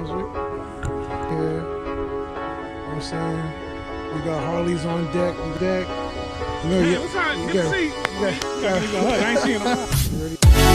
Brunswick. Here, you know what I'm saying? We got Harleys on deck. You know, Man, what's up? Good to see you. I ain't seen them.